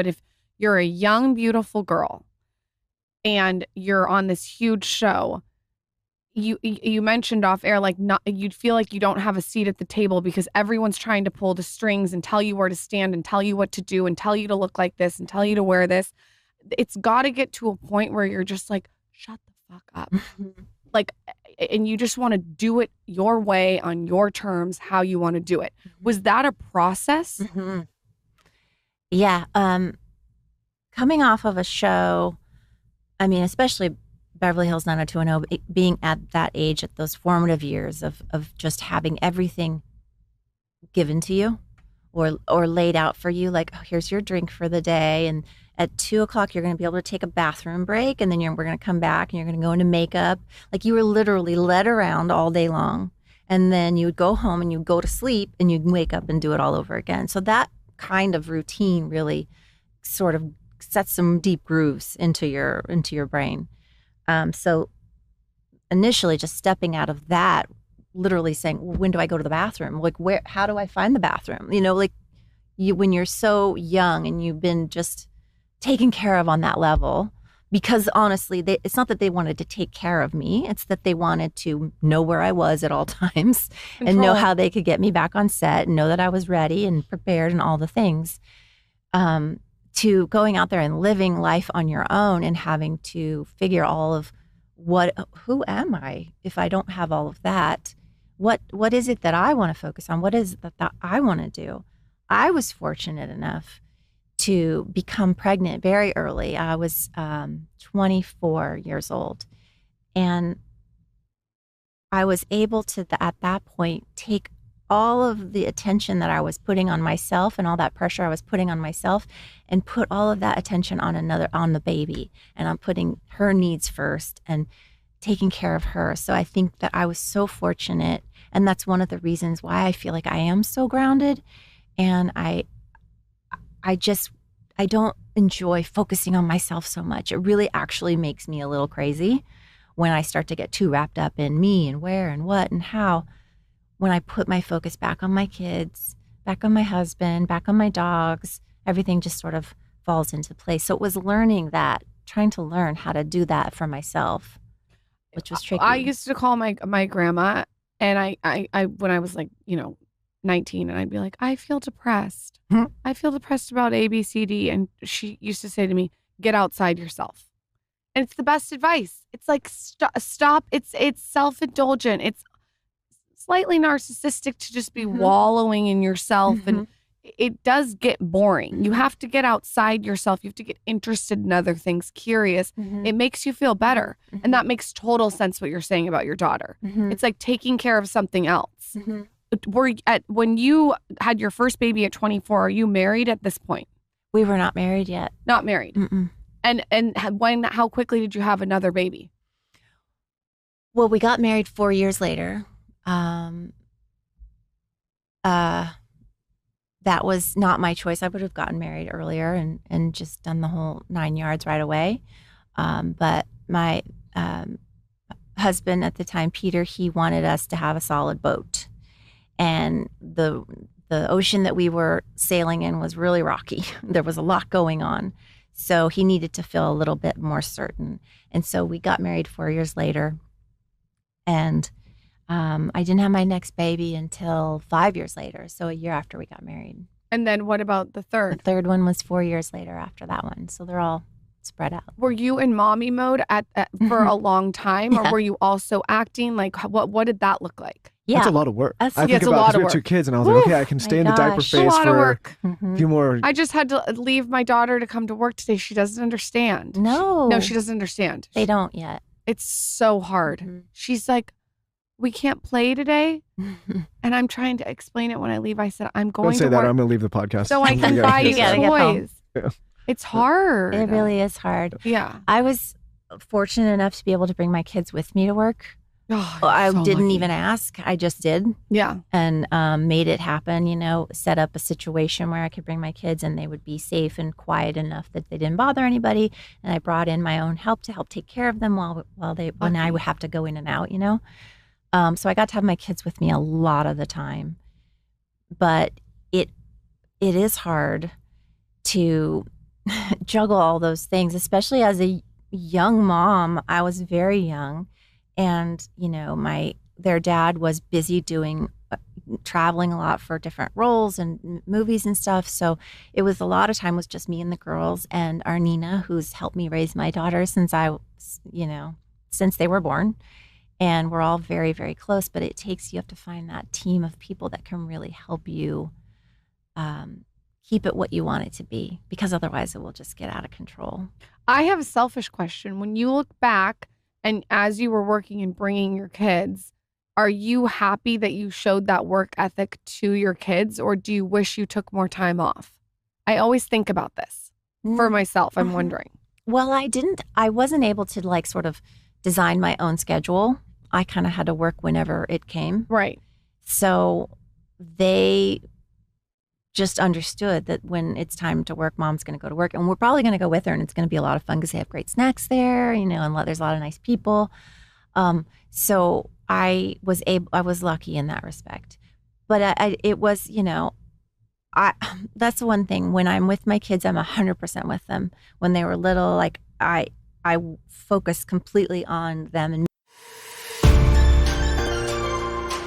But if you're a young, beautiful girl and you're on this huge show, you mentioned off air, like you'd feel like you don't have a seat at the table because everyone's trying to pull the strings and tell you where to stand and tell you what to do and tell you to look like this and tell you to wear this. It's got to get to a point where you're just like, shut the fuck up. Like, and you just want to do it your way on your terms, how you want to do it. Was that a process? Mm-hmm. Yeah. Coming off of a show, I mean, especially Beverly Hills 90210, being at that age, at those formative years of just having everything given to you or laid out for you, like, oh, here's your drink for the day, and at 2:00 you're going to be able to take a bathroom break, and then we're going to come back and you're going to go into makeup. Like, you were literally led around all day long, and then you would go home and you'd go to sleep and you'd wake up and do it all over again. So that kind of routine really sort of sets some deep grooves into your brain. So initially just stepping out of that, literally saying, well, when do I go to the bathroom? Like, how do I find the bathroom? Like when you're so young and you've been just taken care of on that level, because honestly, it's not that they wanted to take care of me. It's that they wanted to know where I was at all times and know how they could get me back on set and know that I was ready and prepared and all the things. To going out there and living life on your own and having to figure all of who am I if I don't have all of that? What is it that I want to focus on? What is it that I want to do? I was fortunate enough to become pregnant very early. I was 24 years old, and I was able to, at that point, take all of the attention that I was putting on myself and all that pressure I was putting on myself and put all of that attention on the baby. And I'm putting her needs first and taking care of her. So I think that I was so fortunate. And that's one of the reasons why I feel like I am so grounded. And I don't enjoy focusing on myself so much. It really actually makes me a little crazy when I start to get too wrapped up in me and where and what and how. When I put my focus back on my kids, back on my husband, back on my dogs, everything just sort of falls into place. So it was trying to learn how to do that for myself, which was tricky. I used to call my grandma, and I when I was like, 19, and I'd be like, I feel depressed. I feel depressed about A, B, C, D. And she used to say to me, get outside yourself. And it's the best advice. It's like, stop. It's self-indulgent. It's slightly narcissistic to just be wallowing in yourself. And it does get boring. You have to get outside yourself. You have to get interested in other things, curious. It makes you feel better. And that makes total sense what you're saying about your daughter. It's like taking care of something else. When you had your first baby at 24, are you married at this point? We were not married yet. Not married. And how quickly did you have another baby? Well, we got married 4 years later. That was not my choice. I would have gotten married earlier and just done the whole 9 yards right away. But my husband at the time, Peter, he wanted us to have a solid boat. And the ocean that we were sailing in was really rocky. There was a lot going on. So he needed to feel a little bit more certain. And so we got married 4 years later. And I didn't have my next baby until 5 years later, so a year after we got married. And then what about the third? The third one was 4 years later after that one, so they're all spread out. Were you in mommy mode for a long time, or were you also acting? Like, what did that look like? Yeah. That's a lot of work. I think about we have 2 kids, and I was like, okay, I can stay in the diaper phase for a few more. I just had to leave my daughter to come to work today. She doesn't understand. No, she doesn't understand. They don't yet. It's so hard. She's like, we can't play today. And I'm trying to explain it when I leave. I said, I'm going to say work. That. I'm going to leave the podcast. So I can buy you toys. Yeah. It's hard. It really is hard. Yeah. I was fortunate enough to be able to bring my kids with me to work. Oh, I so didn't lucky. even ask. I just did. Yeah. And made it happen, set up a situation where I could bring my kids and they would be safe and quiet enough that they didn't bother anybody. And I brought in my own help to help take care of them when I would have to go in and out, So I got to have my kids with me a lot of the time. But it is hard to juggle all those things, especially as a young mom. I was very young, and their dad was busy doing traveling a lot for different roles and movies and stuff. So it was a lot of time was just me and the girls and our Nina, who's helped me raise my daughter since since they were born. And we're all very, very close, but you have to find that team of people that can really help you keep it what you want it to be, because otherwise it will just get out of control. I have a selfish question. When you look back and as you were working and bringing your kids, are you happy that you showed that work ethic to your kids, or do you wish you took more time off? I always think about this for myself. I'm wondering. Well, I wasn't able to sort of design my own schedule. I kind of had to work whenever it came. Right. So they just understood that when it's time to work, mom's going to go to work, and we're probably going to go with her, and it's going to be a lot of fun because they have great snacks there, and there's a lot of nice people. So I was lucky in that respect, but it was, that's the one thing. When I'm with my kids, I'm 100% with them. When they were little, I focused completely on them and